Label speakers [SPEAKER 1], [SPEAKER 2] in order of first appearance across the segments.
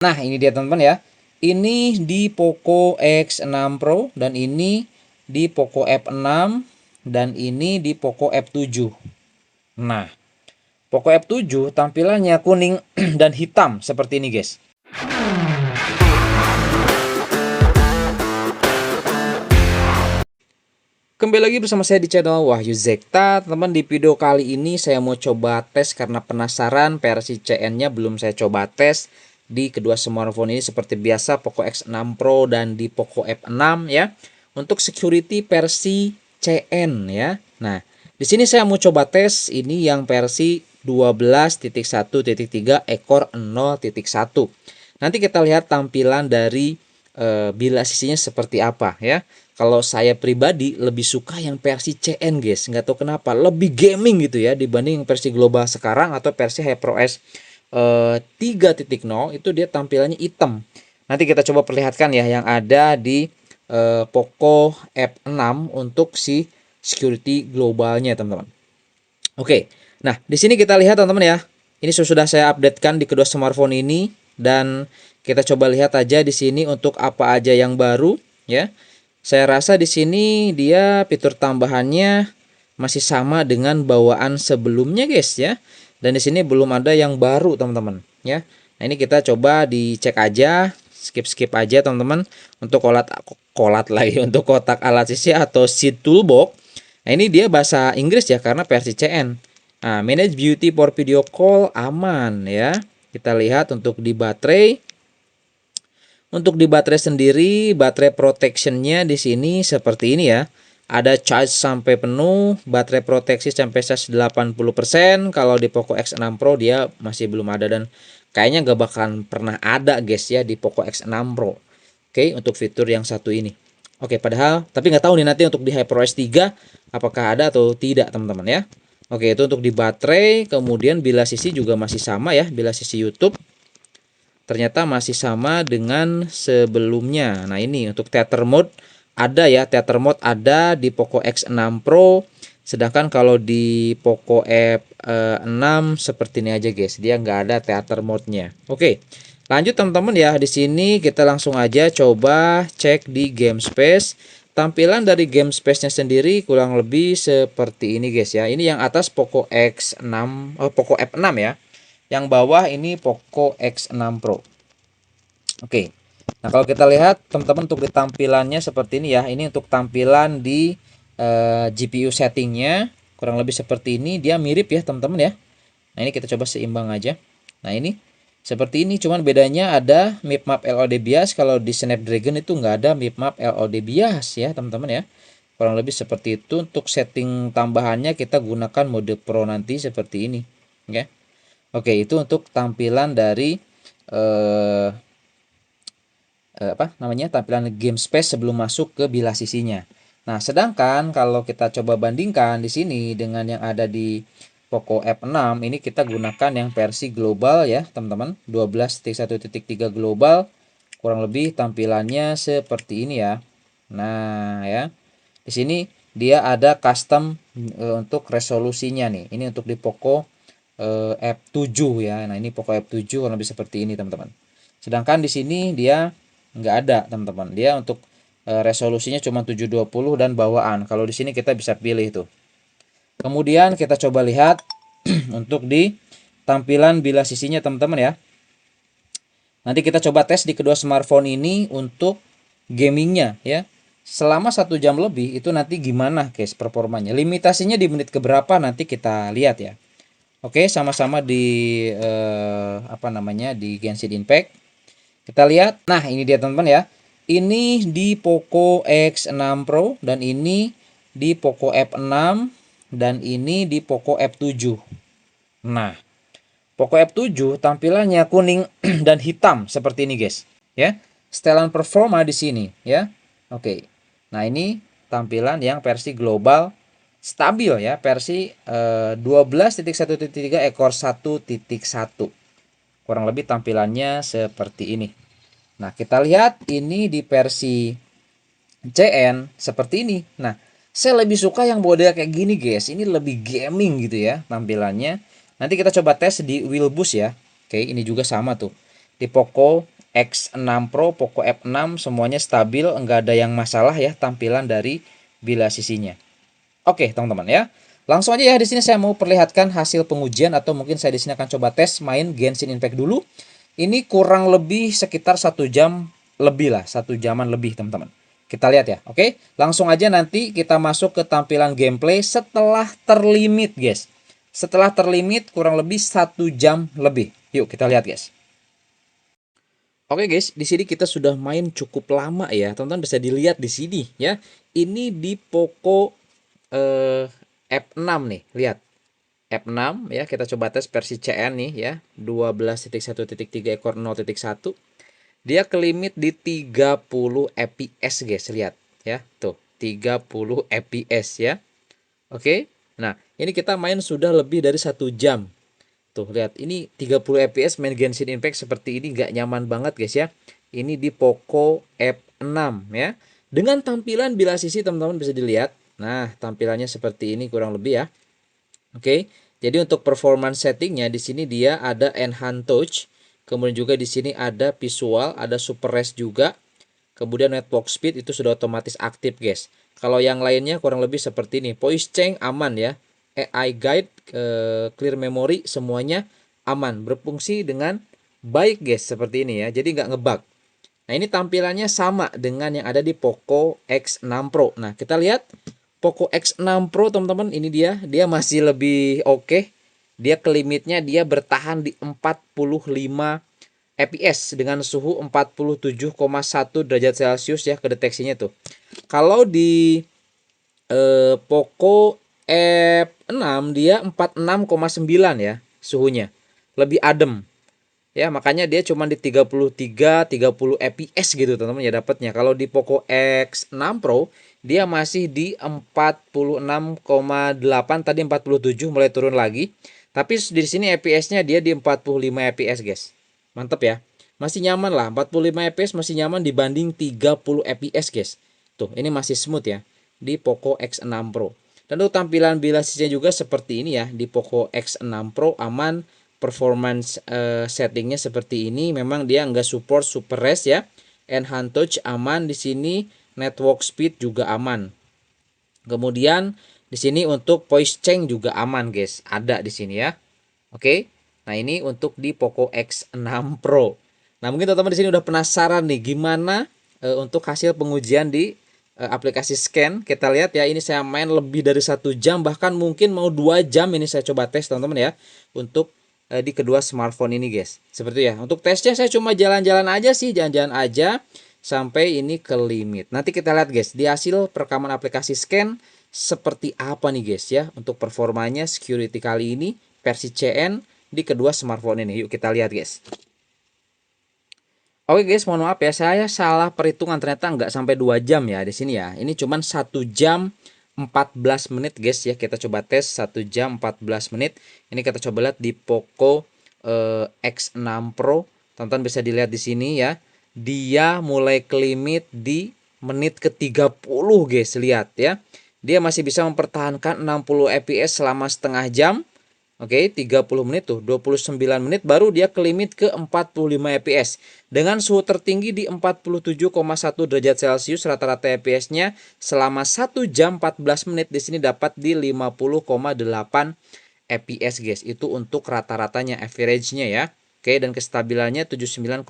[SPEAKER 1] Nah, ini dia teman-teman ya. Ini di Poco X6 Pro dan ini di Poco F6 dan ini di Poco F7. Nah, Poco F7 tampilannya kuning dan hitam seperti ini, guys. Kembali lagi bersama saya di channel Wahyu Zekta. Teman-teman, di video kali ini saya mau coba tes karena penasaran versi CN-nya belum saya coba tes di kedua smartphone ini seperti biasa Poco X6 Pro dan di Poco F6 ya. Untuk security versi CN ya. Nah, di sini saya mau coba tes ini yang versi 12.1.3 ekor 0.1. Nanti kita lihat tampilan dari bila sisinya seperti apa ya. Kalau saya pribadi lebih suka yang versi CN, guys. Nggak tahu kenapa, lebih gaming gitu ya dibanding versi global sekarang atau versi HyperOS 3.0 itu dia tampilannya hitam. Nanti kita coba perlihatkan ya yang ada di Poco F6 untuk si security globalnya, teman-teman. Oke. Nah, di sini kita lihat teman-teman ya. Ini sudah saya updatekan di kedua smartphone ini dan kita coba lihat aja di sini untuk apa aja yang baru ya. Saya rasa di sini dia fitur tambahannya masih sama dengan bawaan sebelumnya, guys ya. Dan di sini belum ada yang baru, teman-teman ya. Nah, ini kita coba dicek aja, skip aja teman-teman untuk kolat lagi untuk kotak alat sisi atau seat toolbox. Nah, ini dia bahasa Inggris ya karena versi CN. Nah, manage beauty for video call aman ya. Kita lihat untuk di baterai. Untuk di baterai sendiri, baterai protectionnya di sini seperti ini ya. Ada charge sampai penuh, baterai proteksi sampai 80%. Kalau di Poco X6 Pro dia masih belum ada dan kayaknya gak bakalan pernah ada, guys ya, di Poco X6 Pro. Oke, untuk fitur yang satu ini. Oke, padahal tapi nggak tahu nih nanti untuk di HyperOS 3 apakah ada atau tidak, teman-teman ya. Oke, itu untuk di baterai. Kemudian bila sisi juga masih sama ya, bila sisi YouTube ternyata masih sama dengan sebelumnya. Nah, ini untuk theater mode ada ya, theater mode ada di Poco X6 Pro. Sedangkan kalau di Poco F6 seperti ini aja, guys. Dia nggak ada theater mode-nya. Oke. Lanjut teman-teman ya. Di sini kita langsung aja coba cek di game space. Tampilan dari game space-nya sendiri kurang lebih seperti ini, guys ya. Ini yang atas Poco X6 Poco F6 ya. Yang bawah ini Poco X6 Pro. Oke. Nah, kalau kita lihat teman-teman untuk di tampilannya seperti ini ya. Ini untuk tampilan di GPU settingnya kurang lebih seperti ini. Dia mirip ya teman-teman ya. Nah, ini kita coba seimbang aja. Nah, ini seperti ini, cuman bedanya ada mipmap LOD bias. Kalau di Snapdragon itu nggak ada mipmap LOD bias ya teman-teman ya. Kurang lebih seperti itu. Untuk setting tambahannya kita gunakan mode Pro nanti seperti ini ya. Oke, itu untuk tampilan dari tampilan game space sebelum masuk ke bilah sisinya. Nah, sedangkan kalau kita coba bandingkan di sini dengan yang ada di Poco F6, ini kita gunakan yang versi global ya, teman-teman. 12.1.3 global. Kurang lebih tampilannya seperti ini ya. Nah, ya. Di sini dia ada custom untuk resolusinya nih. Ini untuk di Poco F7 ya. Nah, ini Poco F7 kurang lebih seperti ini, teman-teman. Sedangkan di sini dia nggak ada, teman-teman. Dia untuk resolusinya cuma 720 dan bawaan. Kalau di sini kita bisa pilih itu. Kemudian kita coba lihat untuk di tampilan bilah sisinya, teman-teman ya. Nanti kita coba tes di kedua smartphone ini untuk gamingnya ya. Selama 1 jam lebih itu nanti gimana, guys, performanya. Limitasinya di menit keberapa nanti kita lihat ya. Oke, sama-sama di di Genshin Impact. Kita lihat. Nah, ini dia teman-teman ya. Ini di Poco X6 Pro dan ini di Poco F6 dan ini di Poco F7. Nah, Poco F7 tampilannya kuning dan hitam seperti ini, guys. Ya. Setelan performa di sini ya. Oke. Nah, ini tampilan yang versi global stabil ya, versi 12.1.3 ekor 1.1. Kurang lebih tampilannya seperti ini. Nah, kita lihat ini di versi CN seperti ini. Nah, saya lebih suka yang model kayak gini, guys. Ini lebih gaming gitu ya tampilannya. Nanti kita coba tes di wheel boost ya. Oke, ini juga sama tuh. Di Poco X6 Pro, Poco F6 semuanya stabil, enggak ada yang masalah ya tampilan dari bilah sisinya. Oke, teman-teman ya. Langsung aja ya, di sini saya mau perlihatkan hasil pengujian atau mungkin saya di sini akan coba tes main Genshin Impact dulu. Ini kurang lebih sekitar 1 jam lebih lah, 1 jaman lebih teman-teman. Kita lihat ya, oke? Langsung aja nanti kita masuk ke tampilan gameplay setelah terlimit, guys. Setelah terlimit kurang lebih 1 jam lebih. Yuk kita lihat, guys. Oke guys, di sini kita sudah main cukup lama ya, teman-teman bisa dilihat di sini ya. Ini di Poco F6 nih, lihat. F6 ya, kita coba tes versi CN nih ya, 12.1.3 ekor 0.1. Dia kelimit di 30 fps guys, lihat ya. Tuh, 30 fps ya. Oke. Nah, ini kita main sudah lebih dari 1 jam. Tuh, lihat ini 30 fps main Genshin Impact seperti ini gak nyaman banget guys ya. Ini di Poco F6 ya. Dengan tampilan bilah sisi teman-teman bisa dilihat. Nah, tampilannya seperti ini kurang lebih ya. Oke. Jadi untuk performance settingnya di sini dia ada Enhance Touch, kemudian juga di sini ada visual, ada Super Res juga. Kemudian network speed itu sudah otomatis aktif guys. Kalau yang lainnya kurang lebih seperti ini. Voice change aman ya. AI guide, clear memory semuanya aman, berfungsi dengan baik guys seperti ini ya. Jadi nggak ngebug. Nah ini tampilannya sama dengan yang ada di Poco X6 Pro. Nah kita lihat Poco X6 Pro teman-teman, ini dia masih lebih oke. Dia kelimitnya dia bertahan di 45 fps dengan suhu 47,1 derajat Celcius ya kedeteksinya tuh. Kalau di Poco F6 dia 46,9 ya suhunya. Lebih adem. Ya, makanya dia cuma di 33 30 fps gitu teman-teman ya dapatnya. Kalau di Poco X6 Pro dia masih di 46,8, tadi 47 mulai turun lagi. Tapi di sini fps-nya dia di 45 fps, guys. Mantap ya. Masih nyaman lah, 45 fps masih nyaman dibanding 30 fps, guys. Tuh, ini masih smooth ya di Poco X6 Pro. Dan untuk tampilan bilah sisinya juga seperti ini ya, di Poco X6 Pro aman. Performance settingnya seperti ini, memang dia nggak support super res ya. Enhance touch aman di sini, network speed juga aman. Kemudian di sini untuk voice change juga aman guys, ada di sini ya. Oke. Nah ini untuk di Poco X6 Pro. Nah mungkin teman-teman di sini udah penasaran nih gimana untuk hasil pengujian di aplikasi scan. Kita lihat ya, ini saya main lebih dari 1 jam, bahkan mungkin mau 2 jam ini saya coba tes teman-teman ya untuk di kedua smartphone ini guys. Seperti ya. Untuk tesnya saya cuma jalan-jalan aja sih, jalan-jalan aja sampai ini ke limit. Nanti kita lihat guys di hasil perekaman aplikasi scan seperti apa nih guys ya untuk performanya security kali ini versi CN di kedua smartphone ini. Yuk kita lihat guys. Oke guys, mohon maaf ya, saya salah perhitungan, ternyata nggak sampai 2 jam ya di sini ya. Ini cuman 1 jam 14 menit guys ya. Kita coba tes 1 jam 14 menit. Ini kita coba lihat di Poco X6 Pro. Teman-teman bisa dilihat di sini ya. Dia mulai ke limit di menit ke-30 guys, lihat ya. Dia masih bisa mempertahankan 60 fps selama setengah jam. Oke, 30 menit tuh, 29 menit baru dia ke limit ke 45 fps. Dengan suhu tertinggi di 47,1 derajat Celcius, rata-rata fps-nya selama 1 jam 14 menit di sini dapat di 50,8 fps guys. Itu untuk rata-ratanya, average-nya ya. Oke, dan kestabilannya 79,4.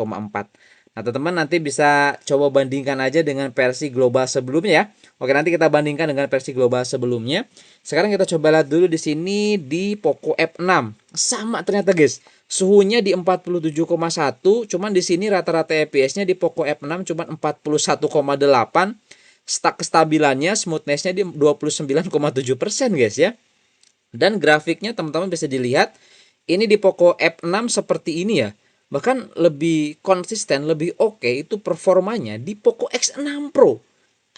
[SPEAKER 1] Nah, teman-teman nanti bisa coba bandingkan aja dengan versi global sebelumnya ya. Oke, nanti kita bandingkan dengan versi global sebelumnya. Sekarang kita coba lihat dulu di sini di Poco F6. Sama ternyata guys. Suhunya di 47,1, cuman di sini rata-rata fps-nya di Poco F6 cuman 41,8. Kestabilannya, smoothness-nya di 29,7% guys ya. Dan grafiknya teman-teman bisa dilihat ini di Poco F6 seperti ini ya. Bahkan lebih konsisten, lebih oke itu performanya di Poco X6 Pro.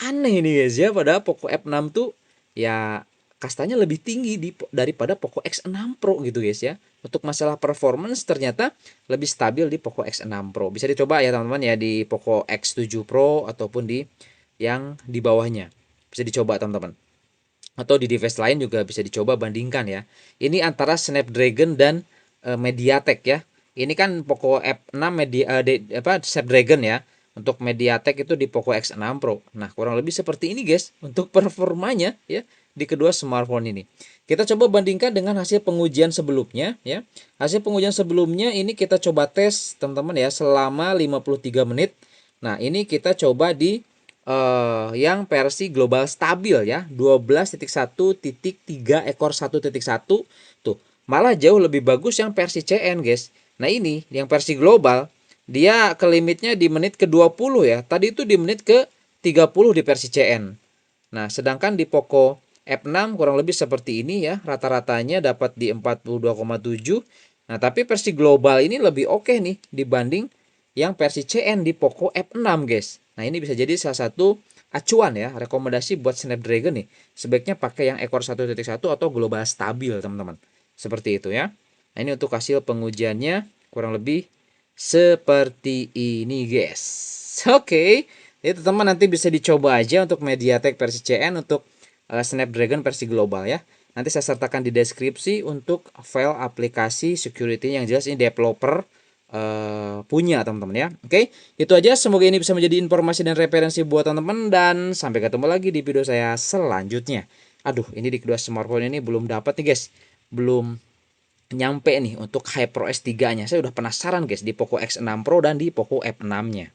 [SPEAKER 1] Aneh ini guys ya, padahal Poco F6 tuh ya kastanya lebih tinggi daripada Poco X6 Pro gitu guys ya. Untuk masalah performance ternyata lebih stabil di Poco X6 Pro. Bisa dicoba ya teman-teman ya di Poco X7 Pro ataupun di yang di bawahnya. Bisa dicoba teman-teman. Atau di device lain juga bisa dicoba bandingkan ya. Ini antara Snapdragon dan MediaTek ya. Ini kan Poco F6 Snapdragon ya. Untuk MediaTek itu di Poco X6 Pro. Nah, kurang lebih seperti ini guys untuk performanya ya di kedua smartphone ini. Kita coba bandingkan dengan hasil pengujian sebelumnya ya. Hasil pengujian sebelumnya ini kita coba tes teman-teman ya selama 53 menit. Nah, ini kita coba di yang versi global stabil ya, 12.1.3 ekor 1.1 tuh. Malah jauh lebih bagus yang versi CN guys. Nah, ini yang versi global dia ke limitnya di menit ke-20 ya. Tadi itu di menit ke-30 di versi CN. Nah, sedangkan di Poco F6 kurang lebih seperti ini ya. Rata-ratanya dapat di 42,7. Nah, tapi versi global ini lebih oke nih dibanding yang versi CN di Poco F6, guys. Nah, ini bisa jadi salah satu acuan ya, rekomendasi buat Snapdragon nih. Sebaiknya pakai yang ekor 1.1 atau global stabil, teman-teman. Seperti itu ya. Nah, ini untuk hasil pengujiannya kurang lebih seperti ini guys. Oke, jadi teman-teman nanti bisa dicoba aja untuk MediaTek versi CN untuk Snapdragon versi global ya. Nanti saya sertakan di deskripsi untuk file aplikasi security yang jelas ini developer punya teman-teman ya. Oke, itu aja. Semoga ini bisa menjadi informasi dan referensi buat teman-teman dan sampai ketemu lagi di video saya selanjutnya. Aduh, ini di kedua smartphone ini belum dapat nih guys. Belum nyampe nih untuk HyperOS 3-nya. Saya udah penasaran guys di Poco X6 Pro dan di Poco F6-nya.